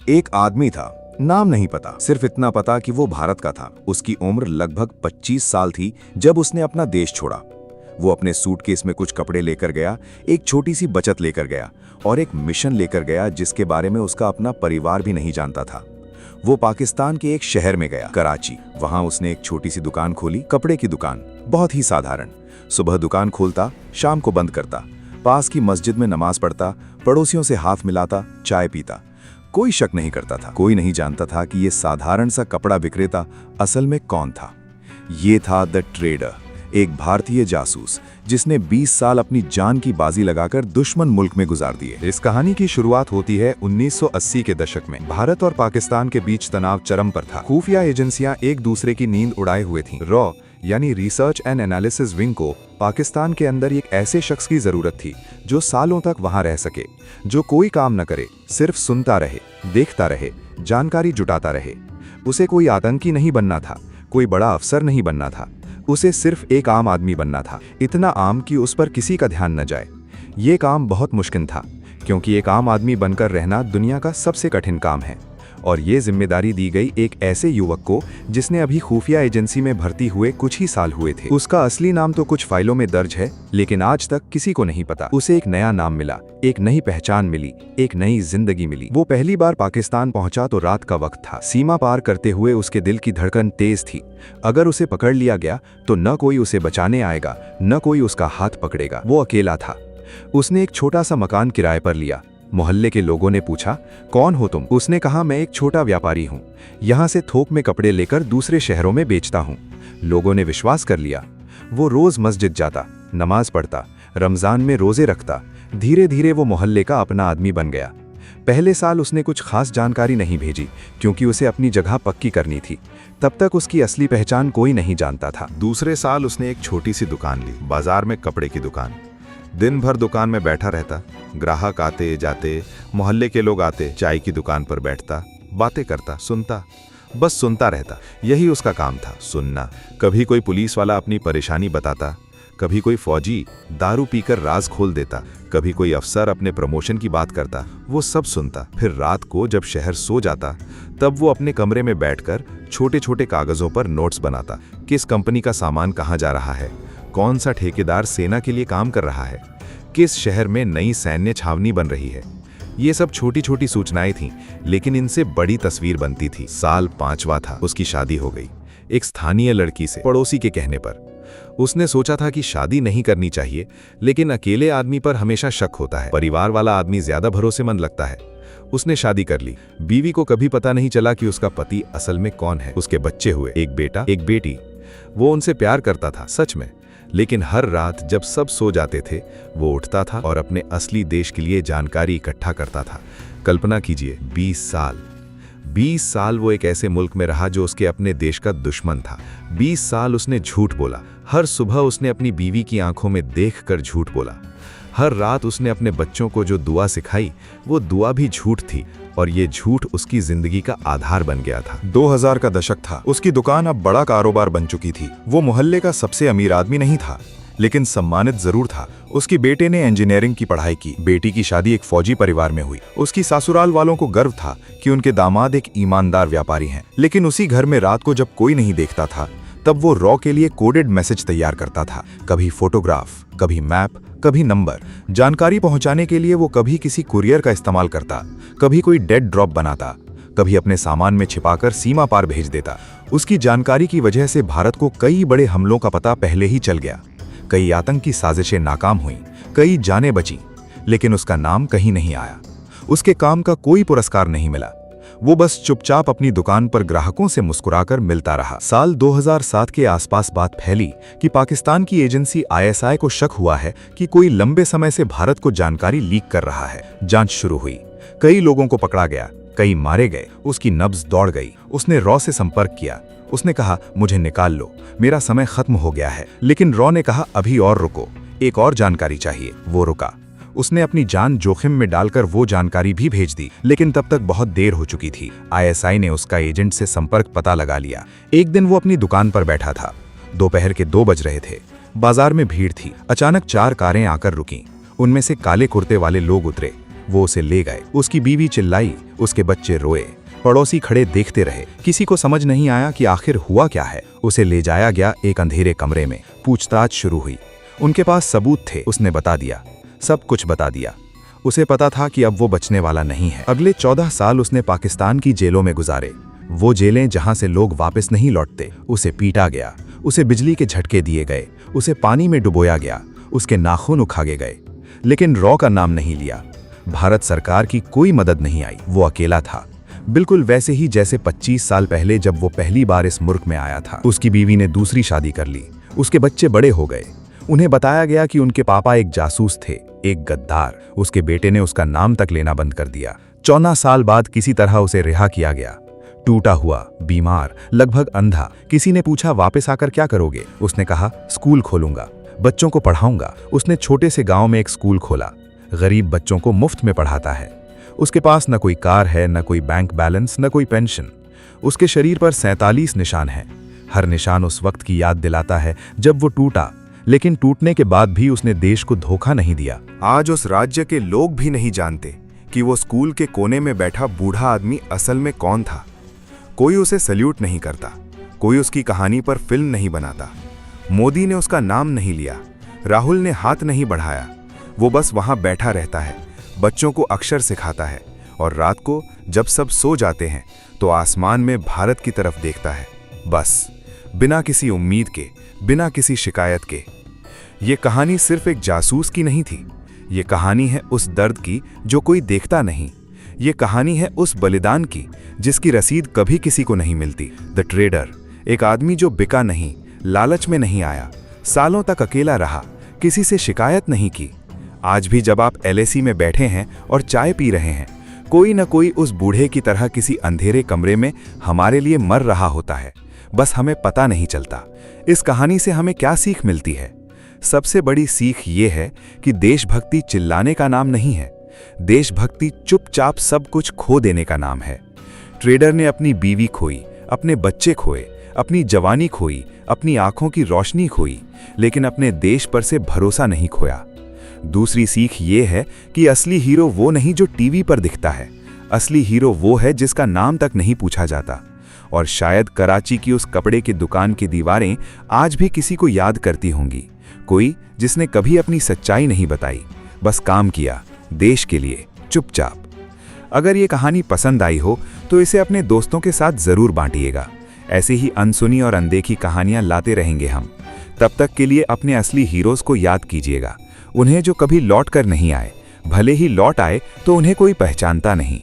एक आदमी था, नाम नहीं पता, सिर्फ इतना पता कि वो भारत का था। उसकी उम्र लगभग 25 साल थी जब उसने अपना देश छोड़ा। वो अपने सूटकेस में कुछ कपड़े लेकर गया, एक छोटी सी बचत लेकर गया और एक मिशन लेकर गया जिसके बारे में उसका अपना परिवार भी नहीं जानता था। वो पाकिस्तान के एक शहर में गया, कराची। वहां उसने एक छोटी सी दुकान खोली, कपड़े की दुकान, बहुत ही साधारण। सुबह दुकान खोलता, शाम को बंद करता, पास की मस्जिद में नमाज पढ़ता, पड़ोसियों से हाथ मिलाता, चाय पीता। कोई शक नहीं करता था, कोई नहीं जानता था कि ये साधारण सा कपड़ा विक्रेता असल में कौन था। ये था द ट्रेडर, एक भारतीय जासूस जिसने 20 साल अपनी जान की बाजी लगाकर दुश्मन मुल्क में गुजार दिए। इस कहानी की शुरुआत होती है 1980 के दशक में। भारत और पाकिस्तान के बीच तनाव चरम पर था। खुफिया एजेंसियां एक दूसरे की नींद उड़ाए हुए थीं। रॉ यानी रिसर्च एंड एनालिसिस विंग को पाकिस्तान के अंदर एक ऐसे शख्स की जरूरत थी जो सालों तक वहां रह सके, जो कोई काम न करे, सिर्फ सुनता रहे, देखता रहे, जानकारी जुटाता रहे। उसे कोई आतंकी नहीं बनना था, कोई बड़ा अफसर नहीं बनना था, उसे सिर्फ एक आम आदमी बनना था, इतना आम कि उस पर किसी का ध्यान न जाए। ये काम बहुत मुश्किल था, क्योंकि एक आम आदमी बनकर रहना दुनिया का सबसे कठिन काम है। और ये जिम्मेदारी दी गई एक ऐसे युवक को जिसने अभी खुफिया एजेंसी में भर्ती हुए कुछ ही साल हुए थे। उसका असली नाम तो कुछ फाइलों में दर्ज है, लेकिन आज तक किसी को नहीं पता। उसे एक नया नाम मिला, एक नई पहचान मिली, एक नई जिंदगी मिली। वो पहली बार पाकिस्तान पहुंचा तो रात का वक्त था। सीमा पार करते हुए उसके दिल की धड़कन तेज थी। अगर उसे पकड़ लिया गया तो न कोई उसे बचाने आएगा, न कोई उसका हाथ पकड़ेगा। वो अकेला था। उसने एक छोटा सा मकान किराए पर लिया। मोहल्ले के लोगों ने पूछा, कौन हो तुम? उसने कहा, मैं एक छोटा व्यापारी हूँ, यहाँ से थोक में कपड़े लेकर दूसरे शहरों में बेचता हूँ। लोगों ने विश्वास कर लिया। वो रोज मस्जिद जाता, नमाज पढ़ता, रमजान में रोजे रखता। धीरे धीरे वो मोहल्ले का अपना आदमी बन गया। पहले साल उसने कुछ खास जानकारी नहीं भेजी, क्योंकि उसे अपनी जगह पक्की करनी थी। तब तक उसकी असली पहचान कोई नहीं जानता था। दूसरे साल उसने एक छोटी सी दुकान ली, बाजार में कपड़े की दुकान। दिन भर दुकान में बैठा रहता, ग्राहक आते जाते, मोहल्ले के लोग आते, चाय की दुकान पर बैठता, बातें करता, सुनता, बस सुनता रहता। यही उसका काम था, सुनना। कभी कोई पुलिस वाला अपनी परेशानी बताता, कभी कोई फौजी दारू पीकर राज खोल देता, कभी कोई अफसर अपने प्रमोशन की बात करता। वो सब सुनता। फिर रात को जब शहर सो जाता, तब वो अपने कमरे में बैठकर छोटे छोटे कागजों पर नोट्स बनाता। किस कंपनी का सामान कहाँ जा रहा है, कौन सा ठेकेदार सेना के लिए काम कर रहा है, किस शहर में नई सैन्य छावनी बन रही है। ये सब छोटी छोटी सूचनाएं थीं, लेकिन इनसे बड़ी तस्वीर बनती थी। साल 5वां था, उसकी शादी हो गई, एक स्थानीय लड़की से, पड़ोसी के कहने पर। उसने सोचा था कि शादी नहीं करनी चाहिए, लेकिन अकेले आदमी पर हमेशा शक होता है, परिवार वाला आदमी ज्यादा भरोसेमंद लगता है। उसने शादी कर ली। बीवी को कभी पता नहीं चला कि उसका पति असल में कौन है। उसके बच्चे हुए, एक बेटा, एक बेटी। वो उनसे प्यार करता था, सच में। लेकिन हर रात जब सब सो जाते थे, वो उठता था और अपने असली देश के लिए जानकारी इकट्ठा करता था। कल्पना कीजिए, 20 साल वो एक ऐसे मुल्क में रहा जो उसके अपने देश का दुश्मन था। 20 साल उसने झूठ बोला। हर सुबह उसने अपनी बीवी की आंखों में देखकर झूठ बोला। हर रात उसने अपने बच्चों को जो दुआ सिखाई, वो दुआ भी झूठ थी, और ये झूठ उसकी जिंदगी का आधार बन गया था। 2000 का दशक था। उसकी दुकान अब बड़ा कारोबार बन चुकी थी। वो मोहल्ले का सबसे अमीर आदमी नहीं था, लेकिन सम्मानित जरूर था। उसके बेटे ने इंजीनियरिंग की पढ़ाई की, बेटी की शादी एक फौजी परिवार में हुई। उसकी ससुराल वालों को गर्व था कि उनके दामाद एक ईमानदार व्यापारी हैं। लेकिन उसी घर में रात को जब कोई नहीं देखता था, तब वो रॉ के लिए कोडेड मैसेज तैयार करता था। कभी फोटोग्राफ, कभी मैप, कभी नंबर। जानकारी पहुंचाने के लिए वो कभी किसी कुरियर का इस्तेमाल करता, कभी कोई डेड ड्रॉप बनाता, कभी अपने सामान में छिपाकर सीमा पार भेज देता। उसकी जानकारी की वजह से भारत को कई बड़े हमलों का पता पहले ही चल गया। कई आतंकी साजिशें नाकाम हुईं, कई जानें बचीं, लेकिन उसका नाम कहीं नहीं आया। उसके काम का कोई पुरस्कार नहीं मिला। वो बस चुपचाप अपनी दुकान पर ग्राहकों से मुस्कुराकर मिलता रहा। साल 2007 के आसपास बात फैली कि पाकिस्तान की एजेंसी ISI को शक हुआ है कि कोई लंबे समय से भारत को जानकारी लीक कर रहा है। जांच शुरू हुई। कई लोगों को पकड़ा गया, कई मारे गए। उसकी नब्ज दौड़ गई। उसने रॉ से संपर्क किया। उसने कहा, मुझे निकाल लो, मेरा समय खत्म हो गया है। लेकिन रॉ ने कहा, अभी और रुको, एक और जानकारी चाहिए। वो रुका। उसने अपनी जान जोखिम में डालकर वो जानकारी भी भेज दी, लेकिन तब तक बहुत देर हो चुकी थी। ISI ने उसका एजेंट से संपर्क पता लगा लिया। एक दिन वो अपनी दुकान पर बैठा था। दोपहर के 2 बज रहे थे। बाजार में भीड़ थी। अचानक 4 कारें आकर रुकीं। उनमें से काले कुर्ते वाले लोग उतरे। वो उसे ले गए। उसकी बीवी चिल्लाई, उसके बच्चे रोए, पड़ोसी खड़े देखते रहे। किसी को समझ नहीं आया कि आखिर हुआ क्या है। उसे ले जाया गया एक अंधेरे कमरे में। पूछताछ शुरू हुई। उनके पास सबूत थे। उसने बता दिया, सब कुछ बता दिया। उसे पता था कि अब वो बचने वाला नहीं है। अगले 14 साल उसने पाकिस्तान की जेलों में गुजारे, वो जेलें जहां से लोग वापस नहीं लौटते। उसे पीटा गया, उसे बिजली के झटके दिए गए, उसे पानी में डुबोया गया, उसके नाखून उखाड़े गए, लेकिन रॉ का नाम नहीं लिया। भारत सरकार की कोई मदद नहीं आई। वो अकेला था, बिल्कुल वैसे ही जैसे 25 साल पहले जब वो पहली बार इस मुल्क में आया था। उसकी बीवी ने दूसरी शादी कर ली, उसके बच्चे बड़े हो गए। उन्हें बताया गया कि उनके पापा एक जासूस थे, एक गद्दार। उसके बेटे ने उसका नाम तक लेना बंद कर दिया। 14 साल बाद किसी तरह उसे रिहा किया गया। टूटा हुआ, बीमार, लगभग अंधा। किसी ने पूछा, वापस आकर क्या करोगे? उसने कहा, स्कूल खोलूंगा, बच्चों को पढ़ाऊंगा। उसने छोटे से गांव में एक स्कूल खोला, गरीब बच्चों को मुफ्त में पढ़ाता है। उसके पास न कोई कार है, न कोई बैंक बैलेंस, न कोई पेंशन। उसके शरीर पर 47 निशान हैं। हर निशान उस वक्त की याद दिलाता है जब वो टूटा, लेकिन टूटने के बाद भी उसने देश को धोखा नहीं दिया। आज उस राज्य के लोग भी नहीं जानते कि वो स्कूल के कोने में बैठा बूढ़ा आदमी असल में कौन था। कोई उसे सल्यूट नहीं करता, कोई उसकी कहानी पर फिल्म नहीं बनाता। मोदी ने उसका नाम नहीं लिया, राहुल ने हाथ नहीं बढ़ाया। वो बस वहां बैठा रहता है, बच्चों को अक्षर सिखाता है और रात को जब सब सो जाते हैं तो आसमान में भारत की तरफ देखता है, बस, बिना किसी उम्मीद के, बिना किसी शिकायत के। ये कहानी सिर्फ एक जासूस की नहीं थी, ये कहानी है उस दर्द की जो कोई देखता नहीं। ये कहानी है उस बलिदान की जिसकी रसीद कभी किसी को नहीं मिलती। द ट्रेडर, एक आदमी जो बिका नहीं, लालच में नहीं आया, सालों तक अकेला रहा, किसी से शिकायत नहीं की। आज भी जब आप LAC में बैठे हैं और चाय पी रहे हैं, कोई न कोई उस बूढ़े की तरह किसी अंधेरे कमरे में हमारे लिए मर रहा होता है, बस हमें पता नहीं चलता। इस कहानी से हमें क्या सीख मिलती है? सबसे बड़ी सीख ये है कि देशभक्ति चिल्लाने का नाम नहीं है, देशभक्ति चुपचाप सब कुछ खो देने का नाम है। ट्रेडर ने अपनी बीवी खोई, अपने बच्चे खोए, अपनी जवानी खोई, अपनी आंखों की रोशनी खोई, लेकिन अपने देश पर से भरोसा नहीं खोया। दूसरी सीख ये है कि असली हीरो वो नहीं जो टीवी पर दिखता है, असली हीरो वो है जिसका नाम तक नहीं पूछा जाता। और शायद कराची की उस कपड़े की दुकान की दीवारें आज भी किसी को याद करती होंगी, कोई जिसने कभी अपनी सच्चाई नहीं बताई, बस काम किया देश के लिए, चुपचाप। अगर ये कहानी पसंद आई हो तो इसे अपने दोस्तों के साथ जरूर बांटिएगा। ऐसे ही अनसुनी और अनदेखी कहानियां लाते रहेंगे हम। तब तक के लिए अपने असली हीरोज को याद कीजिएगा, उन्हें जो कभी लौट कर नहीं आए, भले ही लौट आए तो उन्हें कोई पहचानता नहीं।